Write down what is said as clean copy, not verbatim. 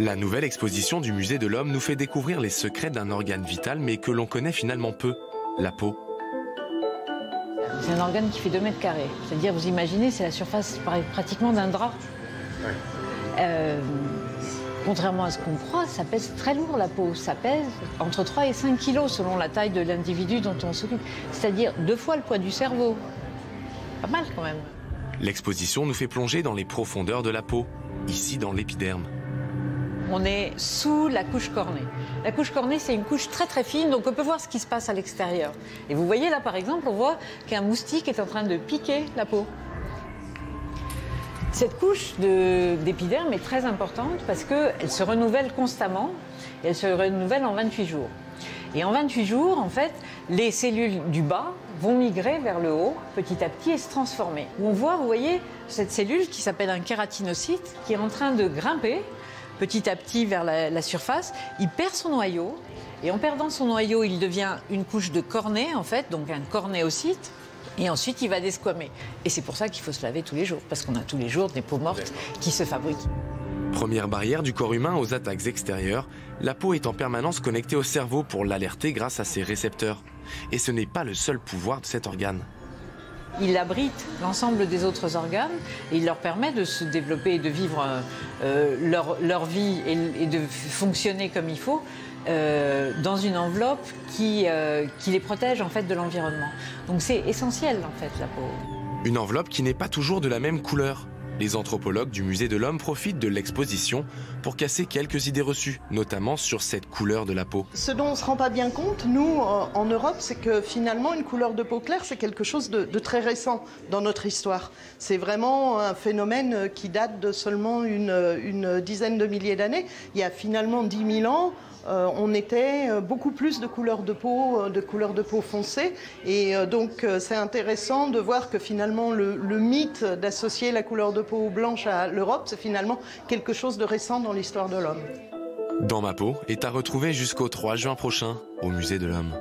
La nouvelle exposition du Musée de l'Homme nous fait découvrir les secrets d'un organe vital mais que l'on connaît finalement peu, la peau. C'est un organe qui fait 2 mètres carrés. C'est-à-dire, vous imaginez, c'est la surface pratiquement d'un drap. Contrairement à ce qu'on croit, ça pèse très lourd la peau. Ça pèse entre 3 et 5 kilos selon la taille de l'individu dont on s'occupe. C'est-à-dire 2 fois le poids du cerveau. Pas mal quand même. L'exposition nous fait plonger dans les profondeurs de la peau, ici dans l'épiderme. On est sous la couche cornée. La couche cornée, c'est une couche très très fine, donc on peut voir ce qui se passe à l'extérieur. Et vous voyez là, par exemple, on voit qu'un moustique est en train de piquer la peau. Cette couche d'épiderme est très importante parce qu'elle se renouvelle constamment et elle se renouvelle en 28 jours. Et en 28 jours, en fait, les cellules du bas vont migrer vers le haut petit à petit et se transformer. On voit, vous voyez, cette cellule qui s'appelle un kératinocyte qui est en train de grimper petit à petit vers la surface. Il perd son noyau et en perdant son noyau, il devient une couche de cornée, en fait, donc un cornéocyte. Et ensuite, il va desquamer. Et c'est pour ça qu'il faut se laver tous les jours, parce qu'on a tous les jours des peaux mortes qui se fabriquent. Première barrière du corps humain aux attaques extérieures, la peau est en permanence connectée au cerveau pour l'alerter grâce à ses récepteurs. Et ce n'est pas le seul pouvoir de cet organe. Il abrite l'ensemble des autres organes et il leur permet de se développer et de vivre leur vie et de fonctionner comme il faut dans une enveloppe qui les protège en fait de l'environnement. Donc c'est essentiel en fait la peau. Une enveloppe qui n'est pas toujours de la même couleur. Les anthropologues du Musée de l'Homme profitent de l'exposition pour casser quelques idées reçues, notamment sur cette couleur de la peau. Ce dont on ne se rend pas bien compte, nous, en Europe, c'est que finalement, une couleur de peau claire, c'est quelque chose de très récent dans notre histoire. C'est vraiment un phénomène qui date de seulement une dizaine de milliers d'années. Il y a finalement 10 000 ans, on était beaucoup plus de couleurs de peau foncée. Et donc, c'est intéressant de voir que finalement, le mythe d'associer la couleur de peau blanche à l'Europe, c'est finalement quelque chose de récent dans l'histoire de l'homme. Dans ma peau est à retrouver jusqu'au 3 juin prochain au Musée de l'Homme.